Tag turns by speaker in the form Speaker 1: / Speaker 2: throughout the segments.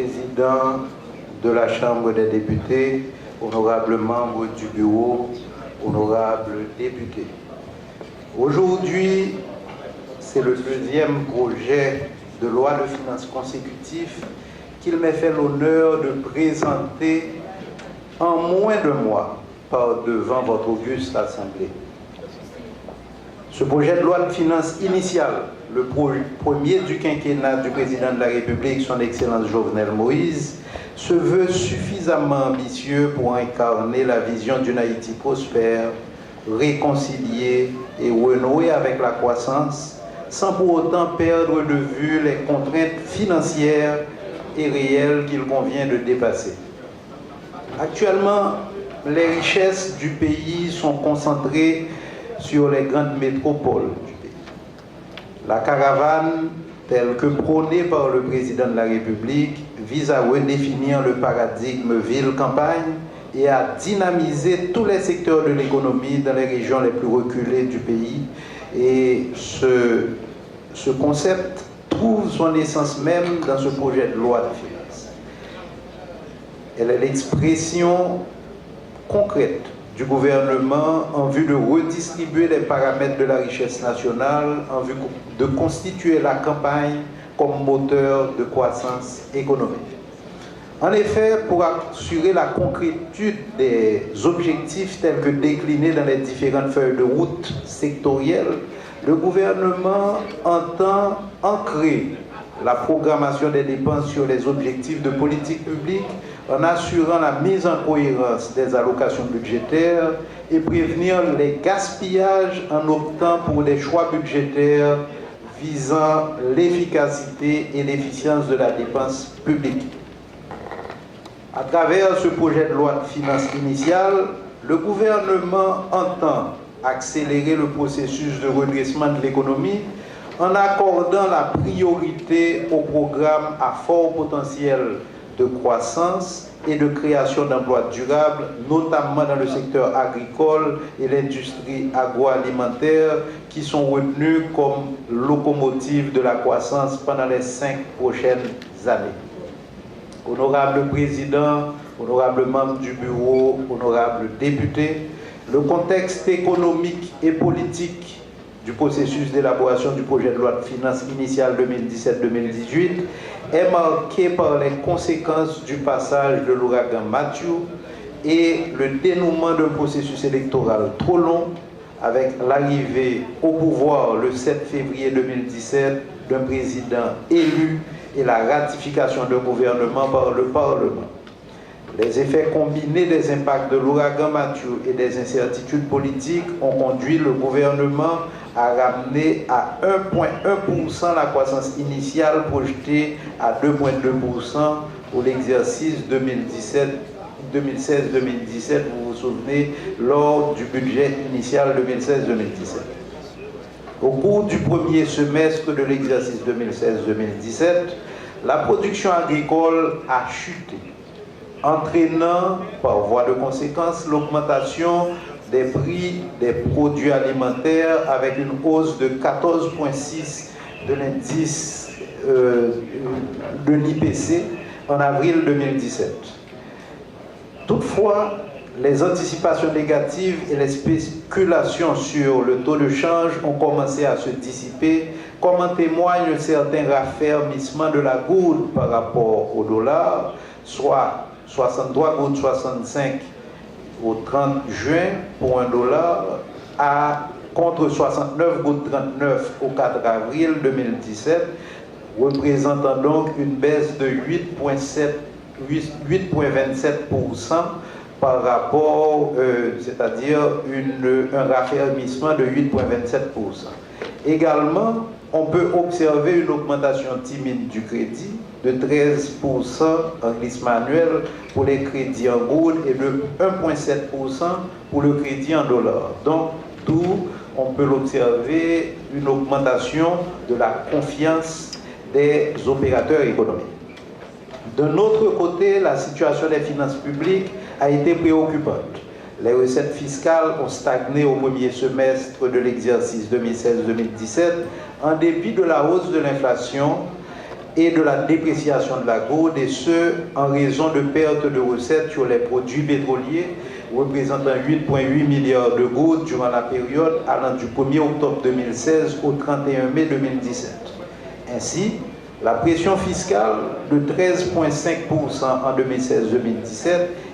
Speaker 1: Président de la Chambre des députés, honorables membres du bureau, honorables députés. Aujourd'hui, c'est le deuxième projet de loi de finances consécutif qu'il m'est fait l'honneur de présenter en moins d'un mois devant votre auguste Assemblée. Ce projet de loi de finances initiale, le premier du quinquennat du président de la République, son Excellence Jovenel Moïse, se veut suffisamment ambitieux pour incarner la vision d'une Haïti prospère, réconciliée et renouée avec la croissance, sans pour autant perdre de vue les contraintes financières et réelles qu'il convient de dépasser. Actuellement, les richesses du pays sont concentrées sur les grandes métropoles du pays. La caravane, telle que prônée par le président de la République, vise à redéfinir le paradigme ville-campagne et à dynamiser tous les secteurs de l'économie dans les régions les plus reculées du pays. Et ce concept trouve son essence même dans ce projet de loi de finances. Elle est l'expression concrète du gouvernement en vue de redistribuer les paramètres de la richesse nationale, en vue de constituer la campagne comme moteur de croissance économique. En effet, pour assurer la concrétude des objectifs tels que déclinés dans les différentes feuilles de route sectorielles, le gouvernement entend ancrer la programmation des dépenses sur les objectifs de politique publique en assurant la mise en cohérence des allocations budgétaires et prévenir les gaspillages en optant pour des choix budgétaires visant l'efficacité et l'efficience de la dépense publique. À travers ce projet de loi de finances initiale, le gouvernement entend accélérer le processus de redressement de l'économie en accordant la priorité aux programmes à fort potentiel de croissance et de création d'emplois durables, notamment dans le secteur agricole et l'industrie agroalimentaire, qui sont retenus comme locomotives de la croissance pendant les 5 prochaines années. Honorable Président, honorables membres du bureau, honorables députés, le contexte économique et politique du processus d'élaboration du projet de loi de finances initiale 2017-2018 est marqué par les conséquences du passage de l'ouragan Matthew et le dénouement d'un processus électoral trop long, avec l'arrivée au pouvoir le 7 février 2017 d'un président élu et la ratification d'un gouvernement par le Parlement. Les effets combinés des impacts de l'ouragan Matthew et des incertitudes politiques ont conduit le gouvernement à ramener à 1,1% la croissance initiale projetée à 2,2% pour l'exercice 2016-2017, vous vous souvenez, lors du budget initial 2016-2017. Au cours du premier semestre de l'exercice 2016-2017, la production agricole a chuté, entraînant par voie de conséquence l'augmentation des prix des produits alimentaires avec une hausse de 14,6 de l'indice de l'IPC en avril 2017. Toutefois, les anticipations négatives et les spéculations sur le taux de change ont commencé à se dissiper, comme en témoigne un certain raffermissement de la goutte par rapport au dollar, soit 63,65 au 30 juin pour $1 contre 69,39 au 4 avril 2017, représentant donc une baisse de 8,27% par rapport, c'est-à-dire un raffermissement de 8,27%. Également, on peut observer une augmentation timide du crédit de 13% en glissement annuel pour les crédits en gourde et de 1,7% pour le crédit en dollars. Donc, d'où on peut l'observer une augmentation de la confiance des opérateurs économiques. D'un autre côté, la situation des finances publiques a été préoccupante. Les recettes fiscales ont stagné au premier semestre de l'exercice 2016-2017 en dépit de la hausse de l'inflation et de la dépréciation de la goutte, et ce, en raison de pertes de recettes sur les produits pétroliers, représentant 8,8 milliards de gouttes durant la période allant du 1er octobre 2016 au 31 mai 2017. Ainsi, la pression fiscale de 13,5% en 2016-2017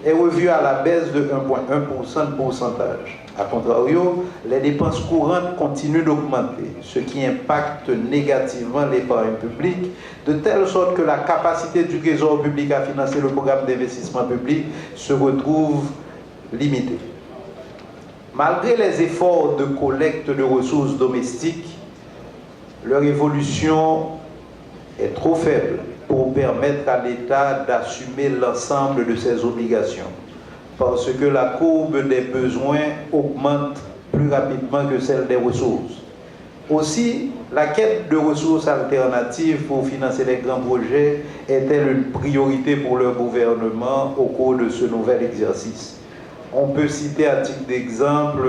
Speaker 1: est revue à la baisse de 1,1% de pourcentage. A contrario, les dépenses courantes continuent d'augmenter, ce qui impacte négativement l'épargne publique, de telle sorte que la capacité du Trésor public à financer le programme d'investissement public se retrouve limitée. Malgré les efforts de collecte de ressources domestiques, leur évolution est trop faible pour permettre à l'État d'assumer l'ensemble de ses obligations, parce que la courbe des besoins augmente plus rapidement que celle des ressources. Aussi, la quête de ressources alternatives pour financer les grands projets est-elle une priorité pour le gouvernement au cours de ce nouvel exercice? On peut citer à titre d'exemple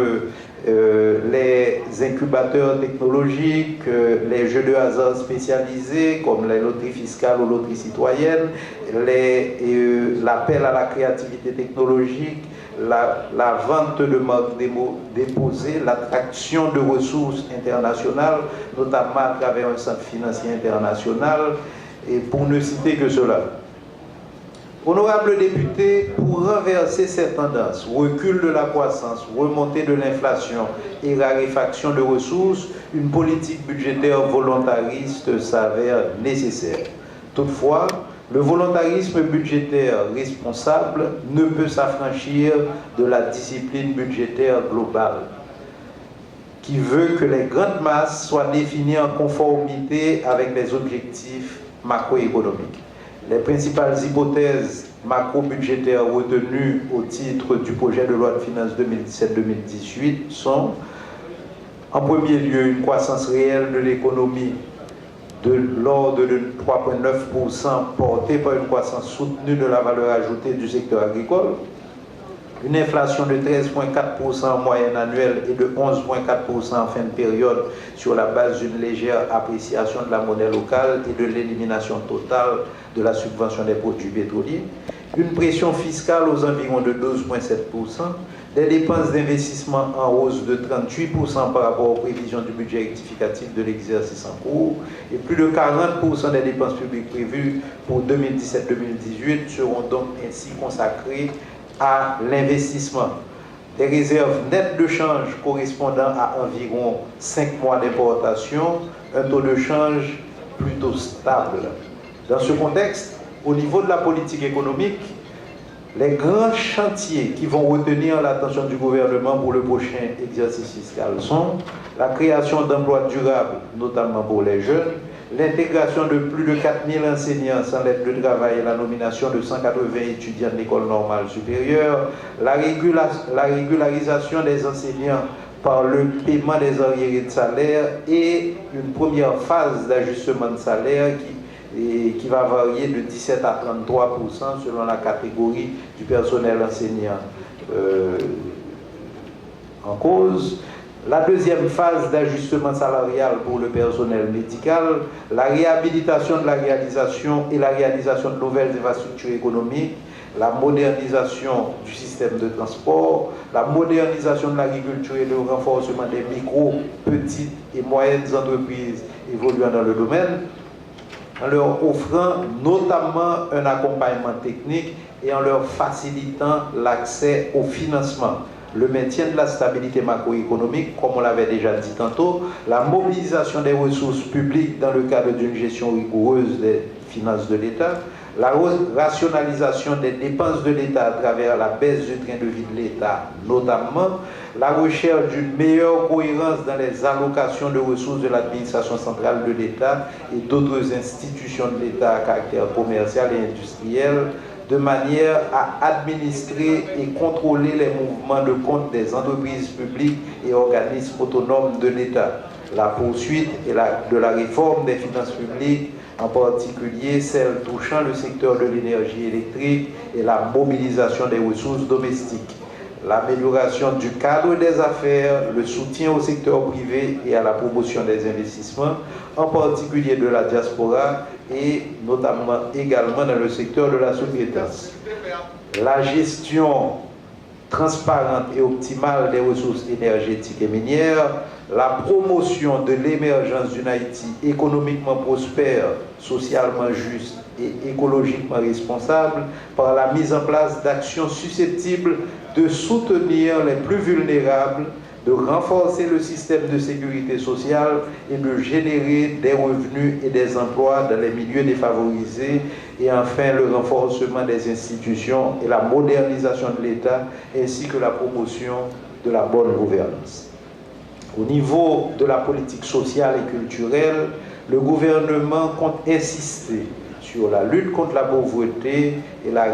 Speaker 1: les incubateurs technologiques, les jeux de hasard spécialisés comme les loteries fiscales ou loteries citoyennes, l'appel à la créativité technologique, la vente de marques déposées, l'attraction de ressources internationales, notamment à travers un centre financier international, et pour ne citer que cela. Honorables députés, pour renverser cette tendance, recul de la croissance, remontée de l'inflation et raréfaction de ressources, une politique budgétaire volontariste s'avère nécessaire. Toutefois, le volontarisme budgétaire responsable ne peut s'affranchir de la discipline budgétaire globale, qui veut que les grandes masses soient définies en conformité avec les objectifs macroéconomiques. Les principales hypothèses macro-budgétaires retenues au titre du projet de loi de finances 2017-2018 sont, en premier lieu, une croissance réelle de l'économie de l'ordre de 3,9% portée par une croissance soutenue de la valeur ajoutée du secteur agricole, une inflation de 13,4% en moyenne annuelle et de 11,4% en fin de période sur la base d'une légère appréciation de la monnaie locale et de l'élimination totale de la subvention des produits pétroliers, une pression fiscale aux environs de 12,7%, des dépenses d'investissement en hausse de 38% par rapport aux prévisions du budget rectificatif de l'exercice en cours, et plus de 40% des dépenses publiques prévues pour 2017-2018 seront donc ainsi consacrées à l'investissement. Des réserves nettes de change correspondant à environ 5 mois d'importation, un taux de change plutôt stable. Dans ce contexte, au niveau de la politique économique, les grands chantiers qui vont retenir l'attention du gouvernement pour le prochain exercice fiscal sont la création d'emplois durables, notamment pour les jeunes, l'intégration de plus de 4000 enseignants sans lettre de travail et la nomination de 180 étudiants de l'école normale supérieure, la régularisation des enseignants par le paiement des arriérés de salaire et une première phase d'ajustement de salaire qui va varier de 17 à 33% selon la catégorie du personnel enseignant en cause. La deuxième phase d'ajustement salarial pour le personnel médical, la réhabilitation de la réalisation et la réalisation de nouvelles infrastructures économiques, la modernisation du système de transport, la modernisation de l'agriculture et le renforcement des micro, petites et moyennes entreprises évoluant dans le domaine, en leur offrant notamment un accompagnement technique et en leur facilitant l'accès au financement, le maintien de la stabilité macroéconomique, comme on l'avait déjà dit tantôt, la mobilisation des ressources publiques dans le cadre d'une gestion rigoureuse des finances de l'État, la rationalisation des dépenses de l'État à travers la baisse du train de vie de l'État, notamment la recherche d'une meilleure cohérence dans les allocations de ressources de l'administration centrale de l'État et d'autres institutions de l'État à caractère commercial et industriel, de manière à administrer et contrôler les mouvements de compte des entreprises publiques et organismes autonomes de l'État, la poursuite de la réforme des finances publiques, en particulier celle touchant le secteur de l'énergie électrique et la mobilisation des ressources domestiques, l'amélioration du cadre des affaires, le soutien au secteur privé et à la promotion des investissements, en particulier de la diaspora et notamment également dans le secteur de la sous-traitance. La gestion transparente et optimale des ressources énergétiques et minières, la promotion de l'émergence d'une Haïti économiquement prospère, socialement juste et écologiquement responsable par la mise en place d'actions susceptibles de soutenir les plus vulnérables, de renforcer le système de sécurité sociale et de générer des revenus et des emplois dans les milieux défavorisés, et enfin le renforcement des institutions et la modernisation de l'État, ainsi que la promotion de la bonne gouvernance. Au niveau de la politique sociale et culturelle, le gouvernement compte insister sur la lutte contre la pauvreté et la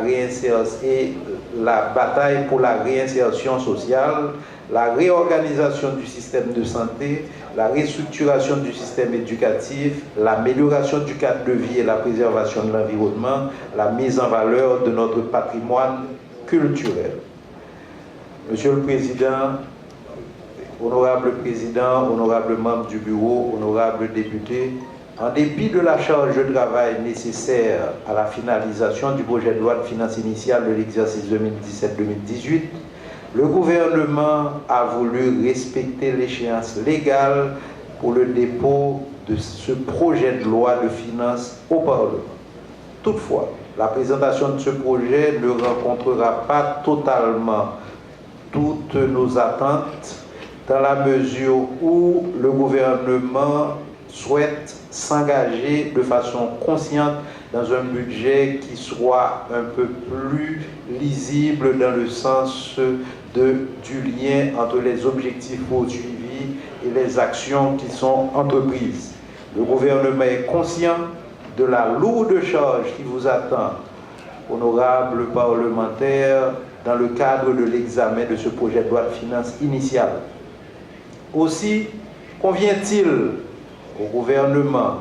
Speaker 1: bataille pour la réinsertion sociale, la réorganisation du système de santé, la restructuration du système éducatif, l'amélioration du cadre de vie et la préservation de l'environnement, la mise en valeur de notre patrimoine culturel. Monsieur le Président, honorables membres du bureau, honorables députés, en dépit de la charge de travail nécessaire à la finalisation du projet de loi de finances initiale de l'exercice 2017-2018, le gouvernement a voulu respecter l'échéance légale pour le dépôt de ce projet de loi de finances au Parlement. Toutefois, la présentation de ce projet ne rencontrera pas totalement toutes nos attentes, dans la mesure où le gouvernement souhaite s'engager de façon consciente dans un budget qui soit un peu plus lisible dans le sens du lien entre les objectifs poursuivis et les actions qui sont entreprises. Le gouvernement est conscient de la lourde charge qui vous attend, honorables parlementaires, dans le cadre de l'examen de ce projet de loi de finances initiale. Aussi, convient-il au gouvernement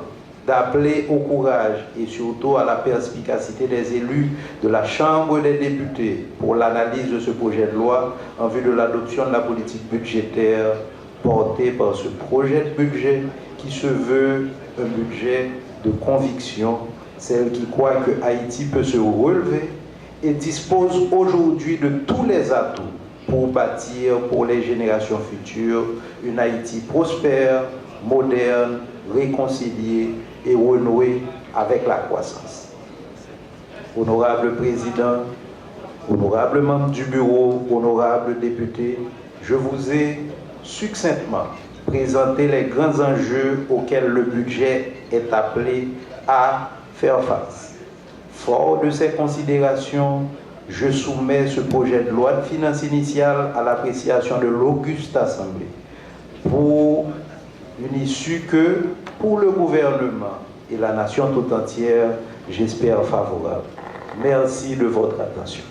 Speaker 1: d'appeler au courage et surtout à la perspicacité des élus de la Chambre des députés pour l'analyse de ce projet de loi en vue de l'adoption de la politique budgétaire portée par ce projet de budget qui se veut un budget de conviction, celle qui croit que Haïti peut se relever et dispose aujourd'hui de tous les atouts pour bâtir pour les générations futures une Haïti prospère, moderne, réconciliée et renouée avec la croissance. Honorable Président, honorables membres du bureau, honorables députés, je vous ai succinctement présenté les grands enjeux auxquels le budget est appelé à faire face. Fort de ces considérations, je soumets ce projet de loi de finances initiale à l'appréciation de l'auguste Assemblée pour une issue que, pour le gouvernement et la nation tout entière, j'espère favorable. Merci de votre attention.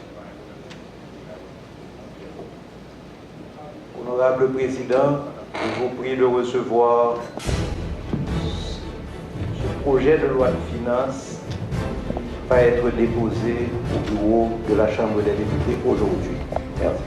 Speaker 1: Honorable Président, je vous prie de recevoir ce projet de loi de finances qui va être déposé au bureau de la Chambre des députés aujourd'hui. Merci.